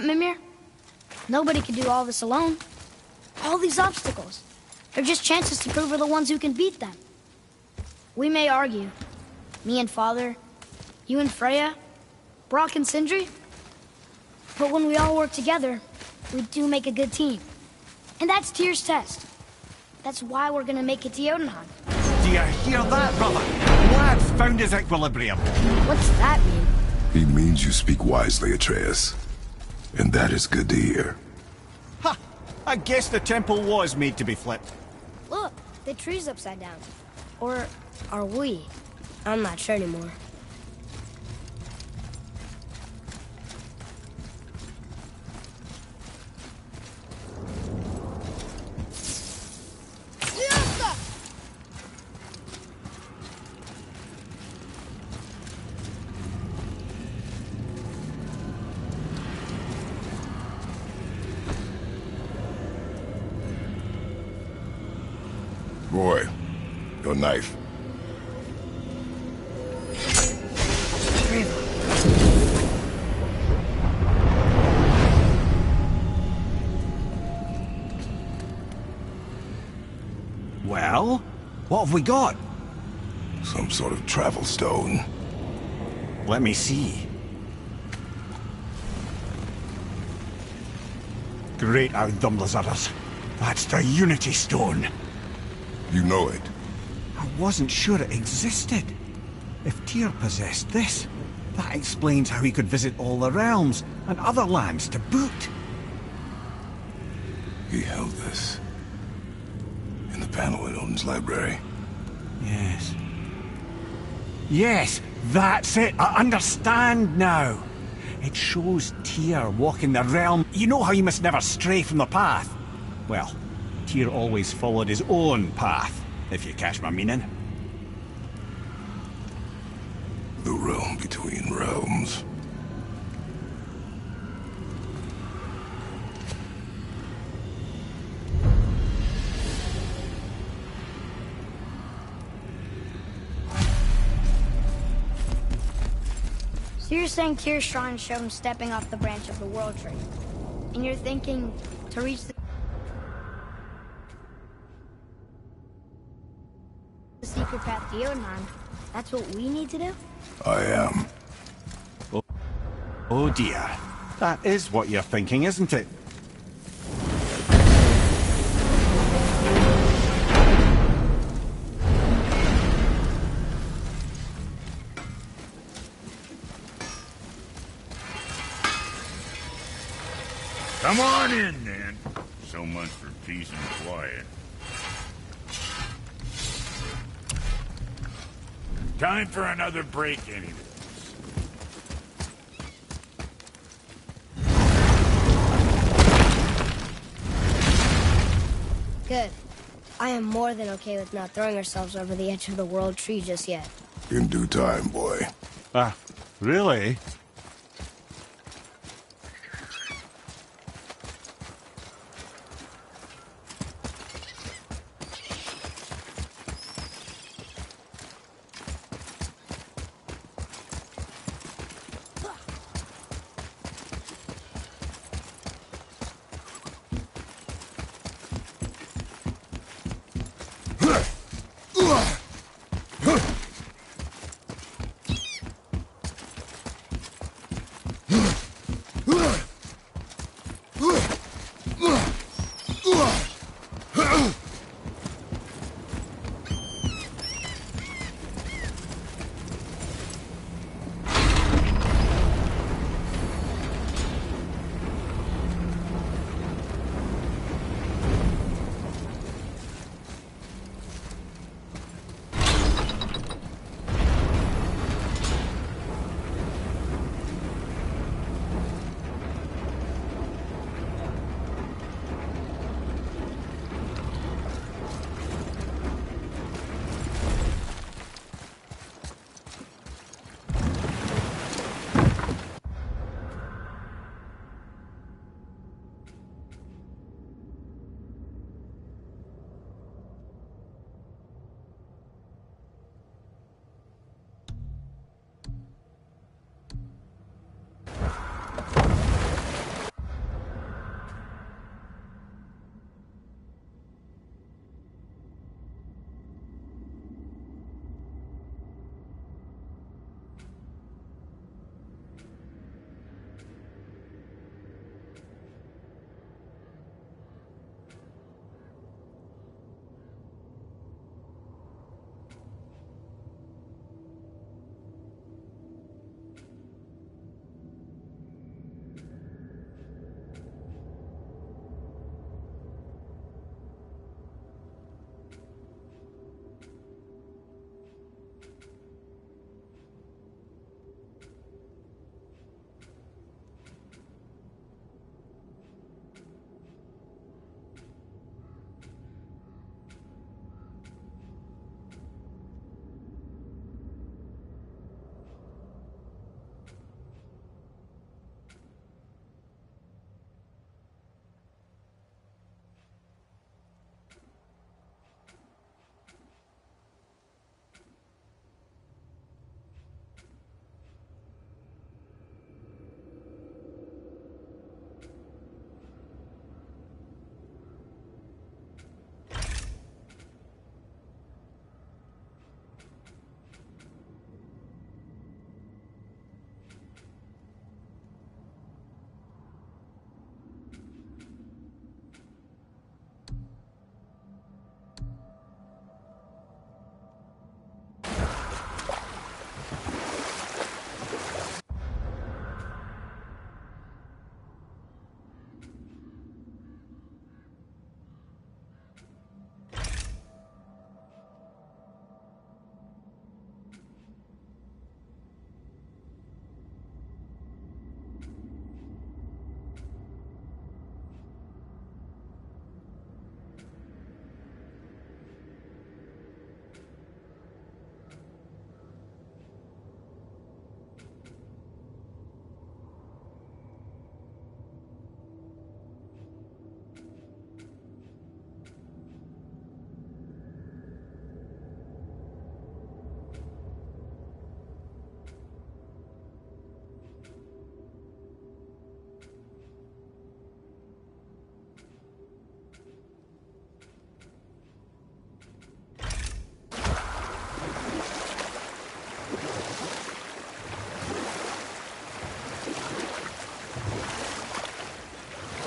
Mimir? Nobody can do all this alone. All these obstacles. They're just chances to prove we're the ones who can beat them. We may argue. Me and Father, you and Freya, Brok and Sindri. But when we all work together, we do make a good team. And that's Tyr's test. That's why we're gonna make it to Jotunheim. Do you hear that, brother? Lad's found his equilibrium. What's that mean? He means you speak wisely, Atreus. And that is good to hear. Ha! I guess the temple was made to be flipped. Look, the tree's upside down. Or are we? I'm not sure anymore. Boy, your knife. Well, what have we got? Some sort of travel stone. Let me see. Great Audumlazaras. That's the Unity Stone. You know it. I wasn't sure it existed. If Tyr possessed this, that explains how he could visit all the realms and other lands to boot. He held this. In the panel in Odin's library. Yes. Yes, that's it. I understand now. It shows Tyr walking the realm. You know how you must never stray from the path? Well, Tyr always followed his own path, if you catch my meaning. The realm between realms. So you're saying Tyr's shrine showed him stepping off the branch of the World Tree. And you're thinking to reach the secret path to Jotunheim, that's what we need to do? I am. Oh dear. That is what you're thinking, isn't it? Come on in, then. So much for peace and quiet. Time for another break, anyways. Good. I am more than okay with not throwing ourselves over the edge of the World Tree just yet. In due time, boy. Ah, really?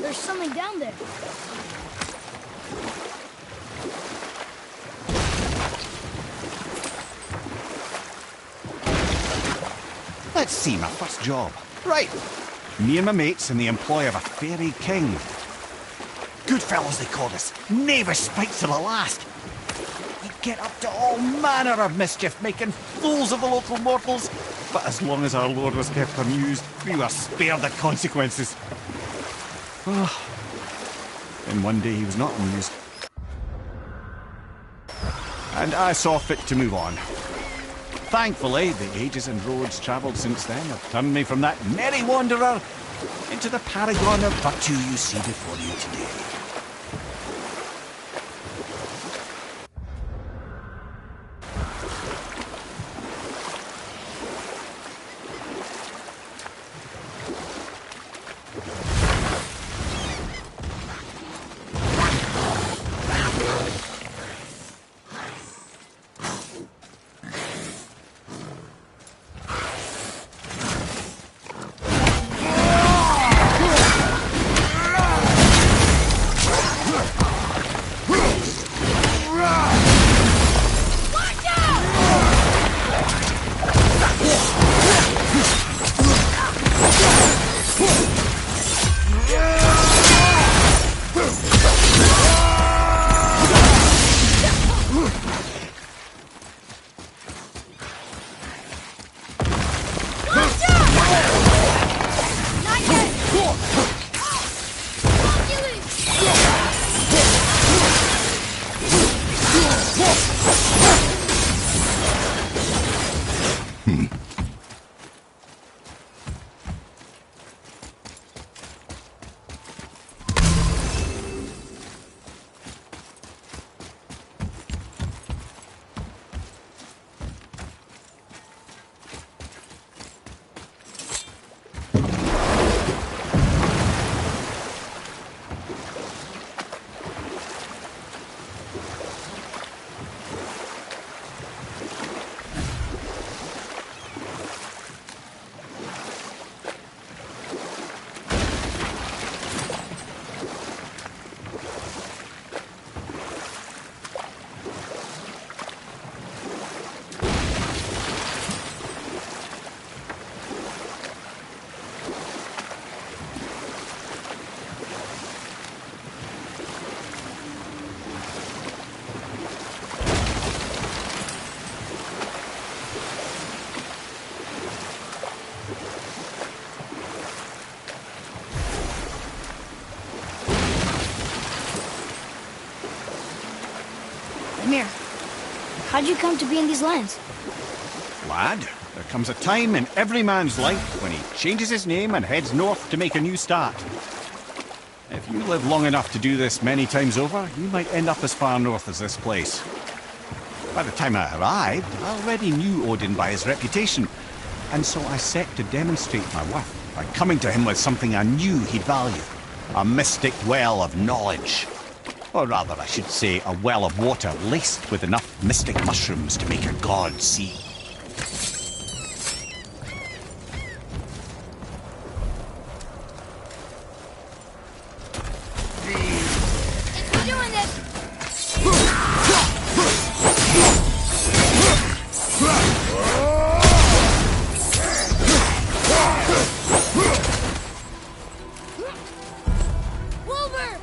There's something down there. Let's see, my first job. Right. Me and my mates in the employ of a fairy king. Good fellows, they called us. Nae respite to the last. We'd get up to all manner of mischief, making fools of the local mortals. But as long as our lord was kept amused, we were spared the consequences. Oh. Then one day he was not amused. And I saw fit to move on. Thankfully, the ages and roads travelled since then have turned me from that merry wanderer into the paragon of virtue you see before you today. Mimir, how'd you come to be in these lands? Lad, there comes a time in every man's life when he changes his name and heads north to make a new start. If you live long enough to do this many times over, you might end up as far north as this place. By the time I arrived, I already knew Odin by his reputation, and so I set to demonstrate my worth by coming to him with something I knew he'd value. A mystic well of knowledge. Or rather, I should say, a well of water laced with enough mystic mushrooms to make a god see. We're doing this! Wilbur!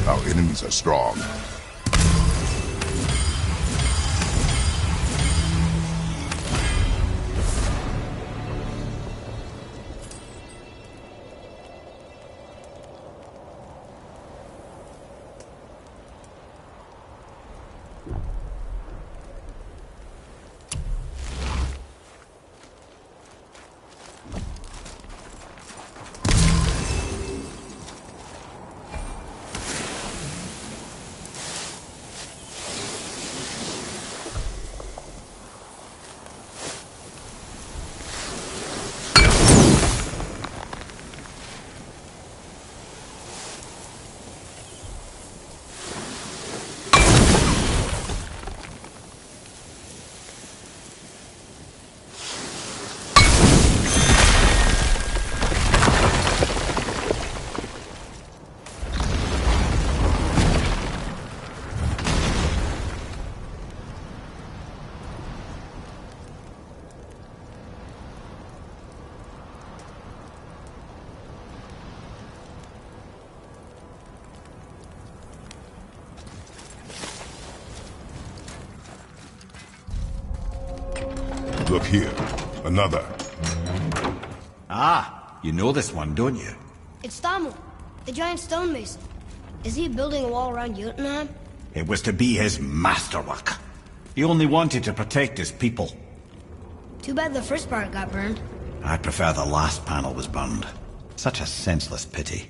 Our enemies are strong. Look here. Another. Ah, you know this one, don't you? It's Thamur, the giant stonemason. Is he building a wall around Jotunheim? It was to be his masterwork. He only wanted to protect his people. Too bad the first part got burned. I prefer the last panel was burned. Such a senseless pity.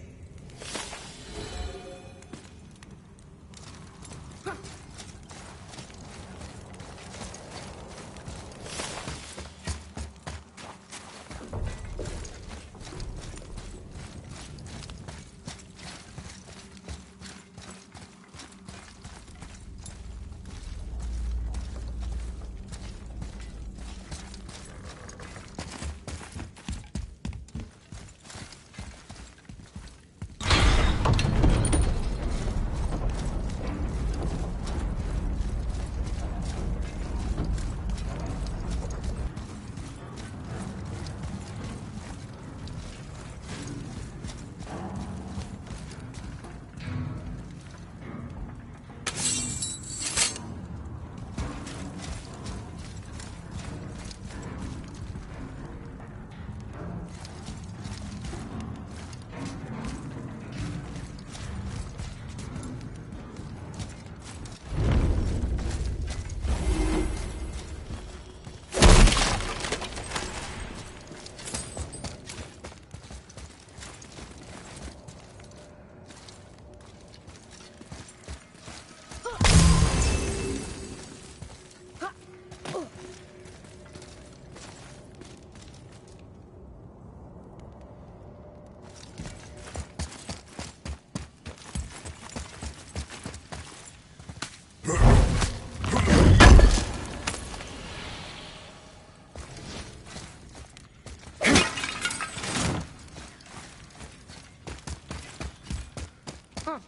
Huh.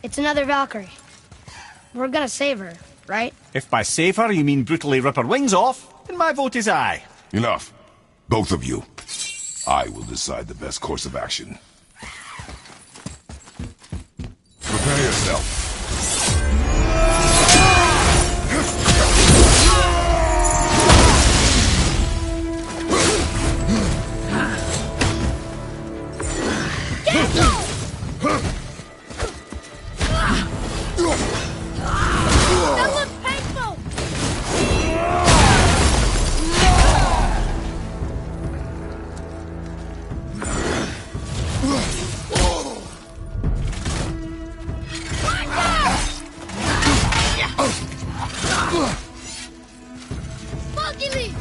It's another Valkyrie. We're gonna save her, right? If by save her you mean brutally rip her wings off, then my vote is aye. Enough. Both of you. I will decide the best course of action. Prepare yourself. That looks painful! Monkey leaf!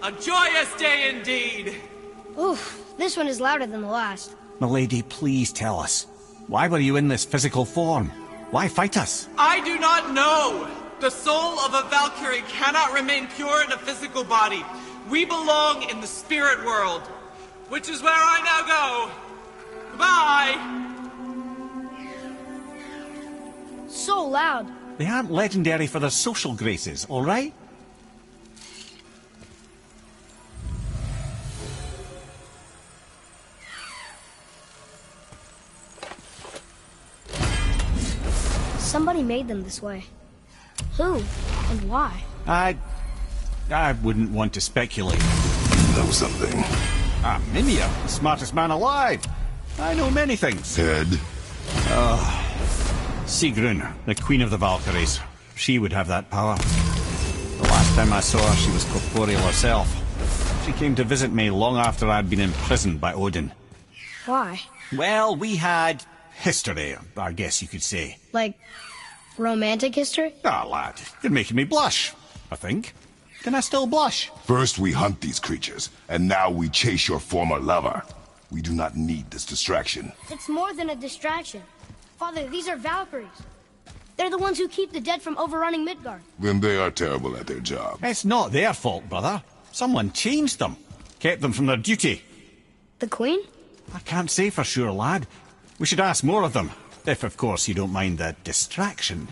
A joyous day indeed! Oof, this one is louder than the last. Milady, please tell us. Why were you in this physical form? Why fight us? I do not know! The soul of a Valkyrie cannot remain pure in a physical body. We belong in the spirit world. which is where I now go. Goodbye! So loud. They aren't legendary for their social graces, all right? Somebody made them this way. Who and why? I wouldn't want to speculate. Know something. Ah, Mimir, the smartest man alive. I know many things. Head. Sigrun, the Queen of the Valkyries. She would have that power. The last time I saw her, she was corporeal herself. She came to visit me long after I'd been imprisoned by Odin. Why? Well, we had history, I guess you could say. Like, romantic history? Ah, lad, you're making me blush, I think. Can I still blush? First we hunt these creatures, and now we chase your former lover. We do not need this distraction. It's more than a distraction. Father, these are Valkyries. They're the ones who keep the dead from overrunning Midgard. Then they are terrible at their job. It's not their fault, brother. Someone changed them. Kept them from their duty. The Queen? I can't say for sure, lad. We should ask more of them. If, of course, you don't mind the distraction.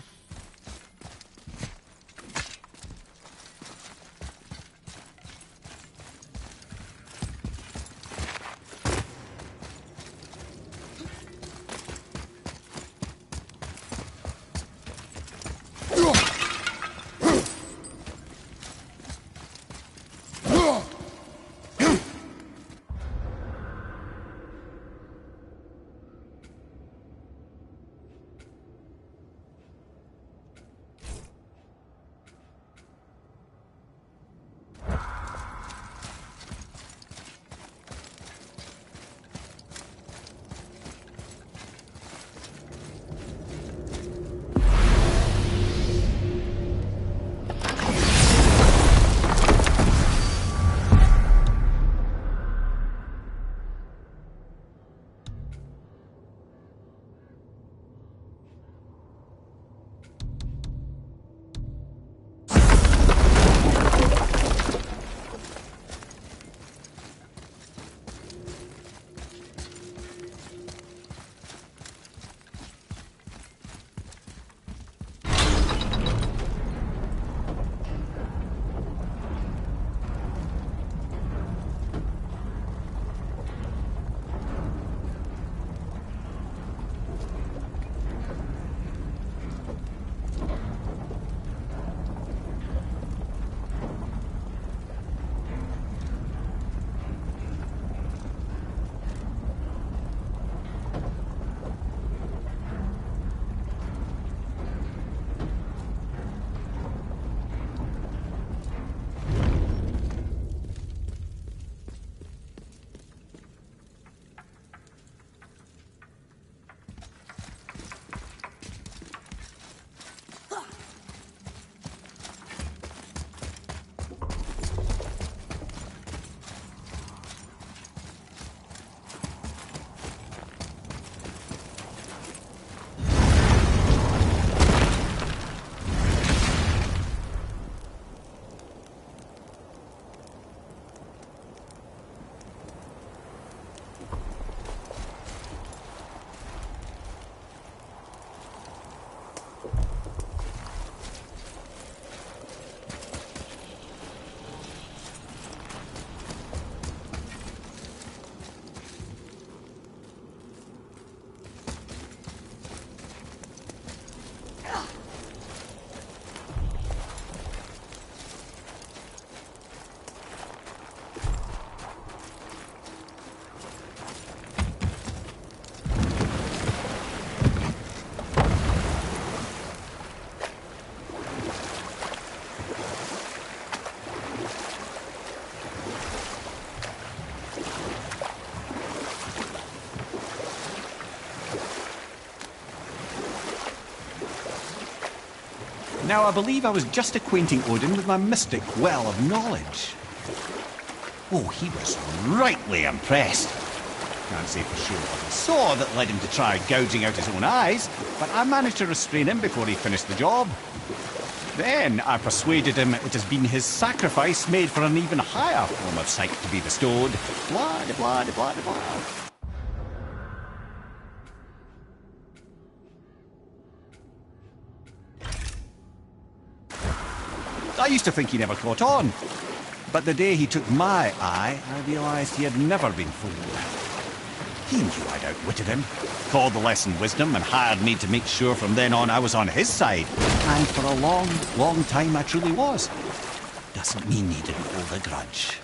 Now, I believe I was just acquainting Odin with my mystic well of knowledge. Oh, he was rightly impressed. Can't say for sure what he saw that led him to try gouging out his own eyes, but I managed to restrain him before he finished the job. Then I persuaded him it has been his sacrifice made for an even higher form of sight to be bestowed. Blah, de blah, de blah, de blah. I used to think he never caught on. But the day he took my eye, I realised he had never been fooled. He knew I'd outwitted him, called the lesson wisdom, and hired me to make sure from then on I was on his side. And for a long, long time I truly was. Doesn't mean he didn't hold a grudge.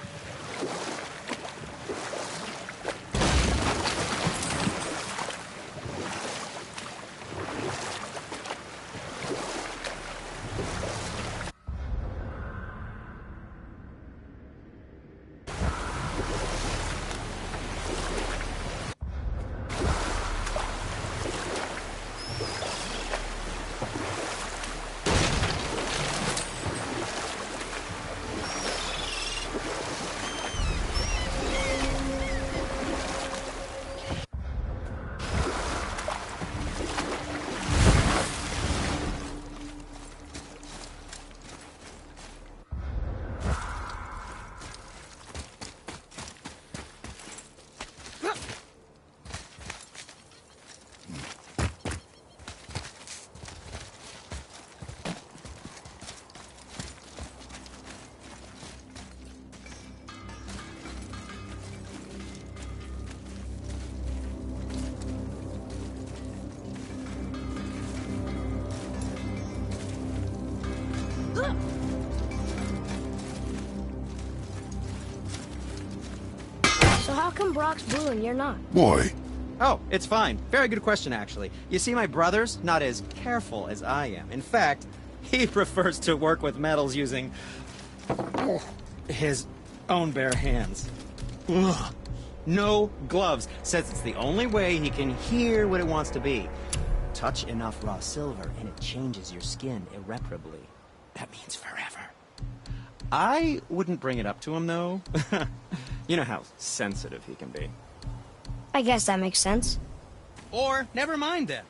So how come Brock's blue and you're not? Boy, Oh, it's fine. Very good question, actually. You see, my brother's not as careful as I am. In fact, he prefers to work with metals using his own bare hands. Ugh. No gloves. Says it's the only way he can hear what it wants to be. Touch enough raw silver and it changes your skin irreparably. That means forever. I wouldn't bring it up to him, though. You know how sensitive he can be. I guess that makes sense. Or, never mind then.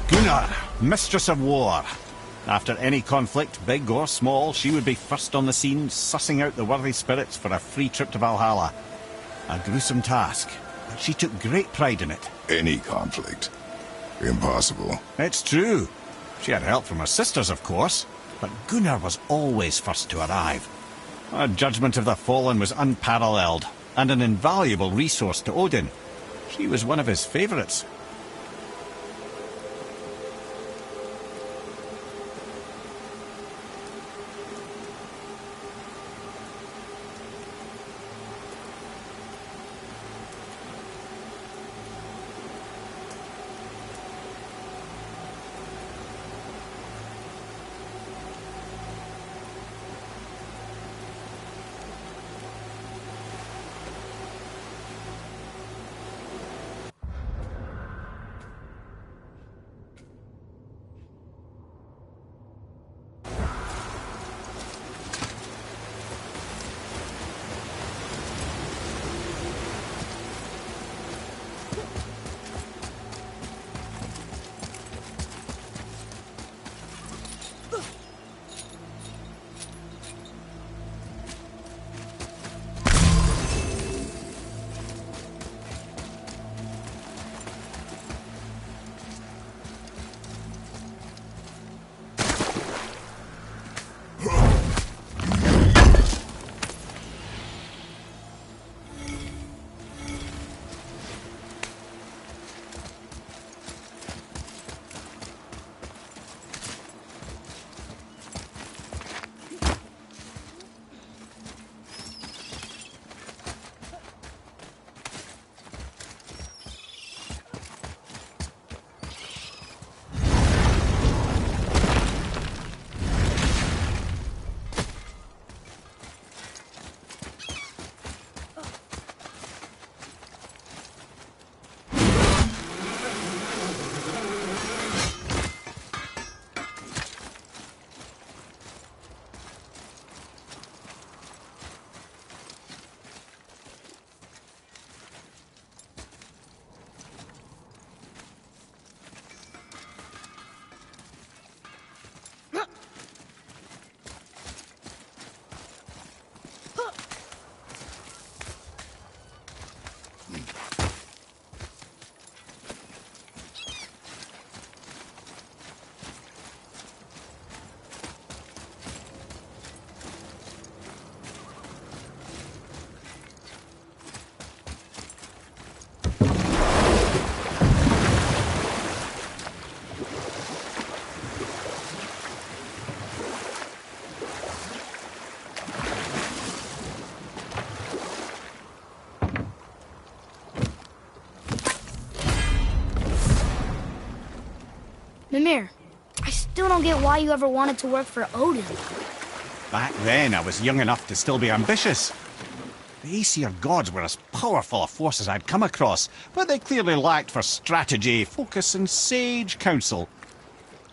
Gunnar, Mistress of War. After any conflict, big or small, she would be first on the scene, sussing out the worthy spirits for a free trip to Valhalla. A gruesome task, but she took great pride in it. any conflict. Impossible. It's true. She had help from her sisters, of course, but Gunnar was always first to arrive. Her judgment of the fallen was unparalleled, and an invaluable resource to Odin. She was one of his favourites. Mimir, I still don't get why you ever wanted to work for Odin. Back then, I was young enough to still be ambitious. The Aesir gods were as powerful a force as I'd come across, but they clearly lacked for strategy, focus, and sage counsel.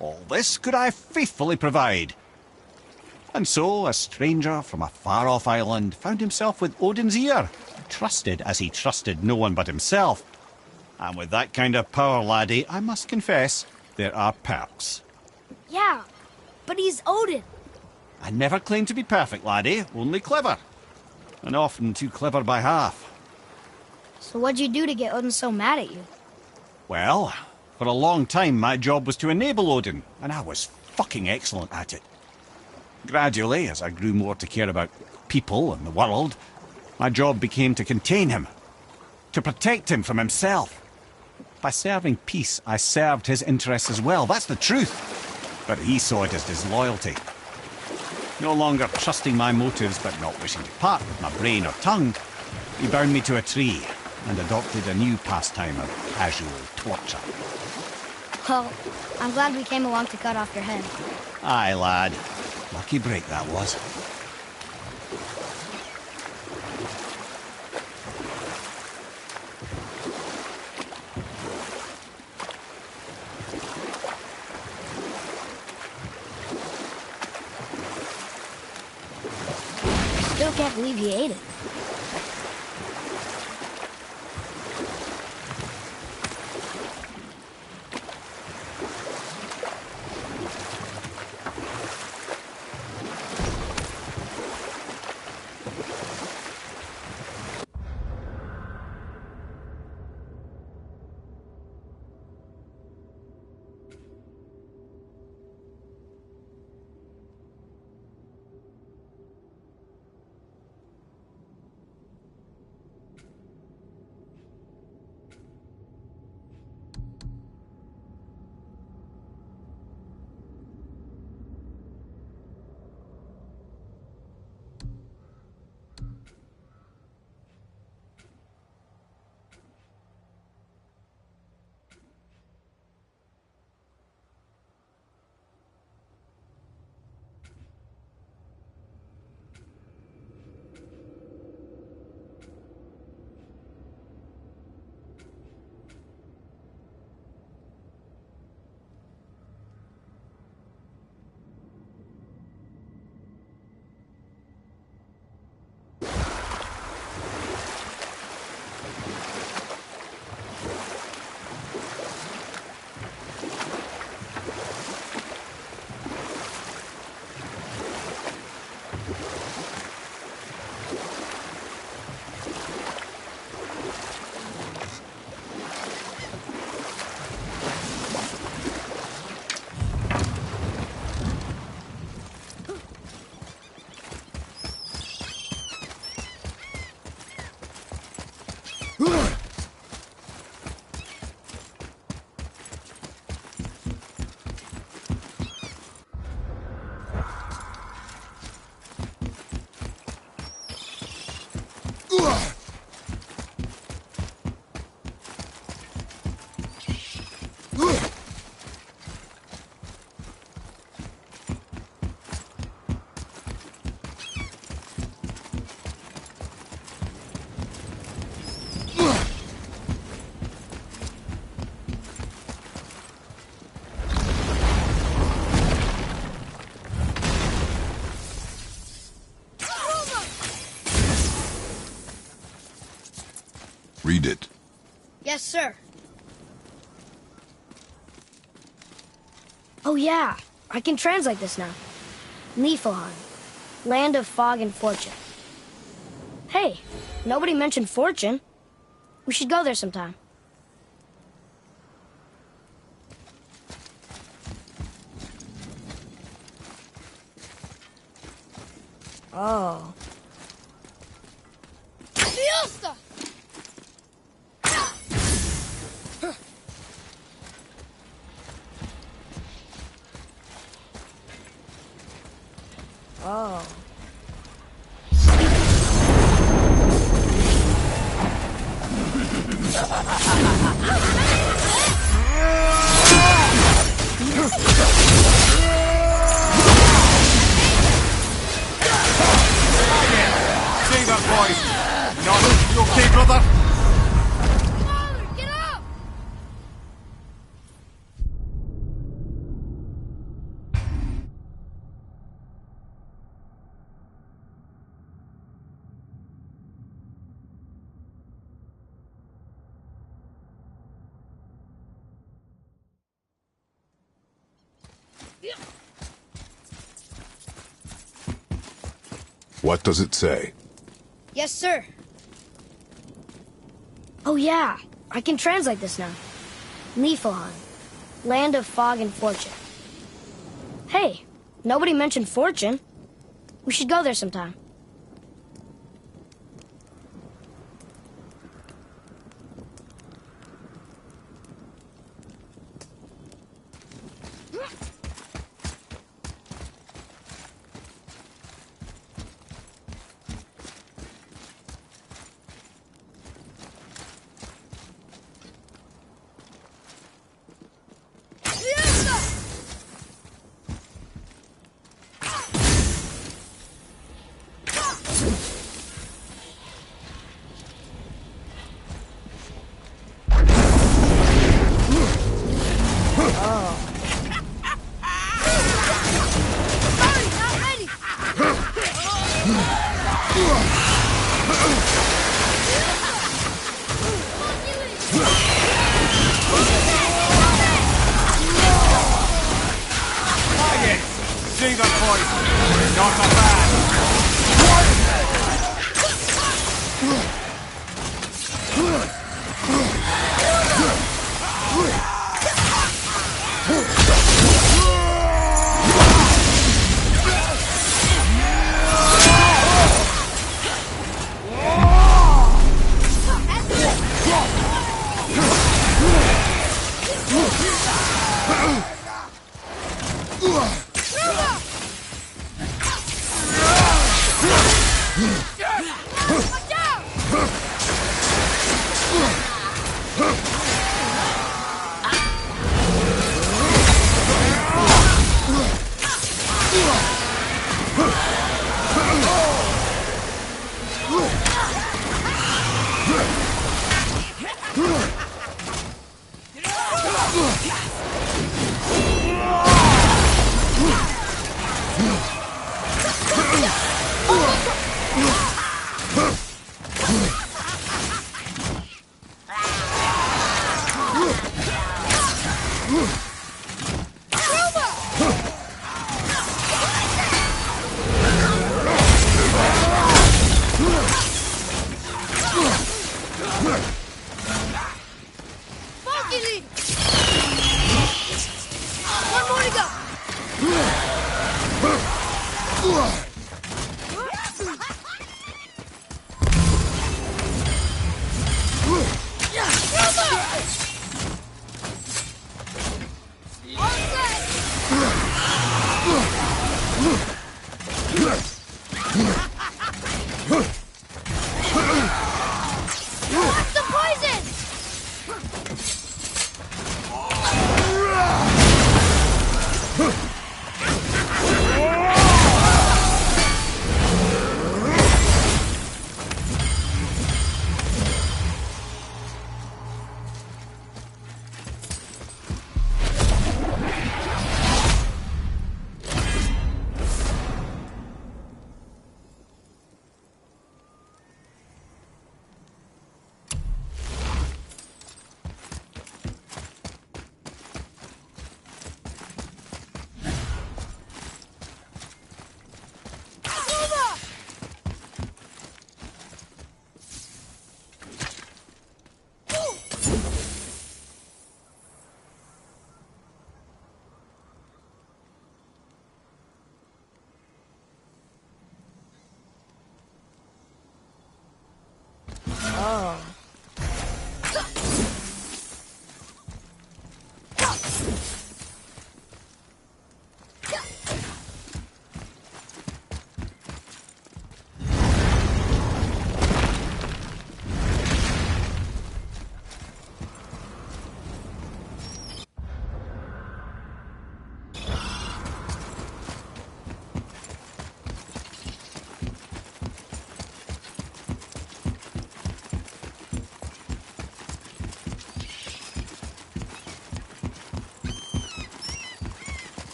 All this could I faithfully provide. And so, a stranger from a far-off island found himself with Odin's ear, trusted as he trusted no one but himself. And with that kind of power, laddie, I must confess, there are perks. Yeah, but he's Odin. I never claimed to be perfect, laddie, only clever. And often too clever by half. So what'd you do to get Odin so mad at you? Well, for a long time my job was to enable Odin, and I was fucking excellent at it. Gradually, as I grew more to care about people and the world, my job became to contain him, to protect him from himself. By serving peace, I served his interests as well, that's the truth. But he saw it as disloyalty. No longer trusting my motives, but not wishing to part with my brain or tongue, he bound me to a tree and adopted a new pastime of casual torture. Well, I'm glad we came along to cut off your head. Aye, lad. Lucky break that was. Still can't believe he ate it. Read it. Yes, sir. Oh yeah, I can translate this now. Niflheim, land of fog and fortune. Hey, nobody mentioned fortune. We should go there sometime. Oh. Fiesta! Oh. You okay, brother? Get up! What does it say? Yes, sir. Oh, yeah. I can translate this now. Niflheim. Land of fog and fortune. Hey, nobody mentioned fortune. We should go there sometime. See the point. Not a bad. Huh?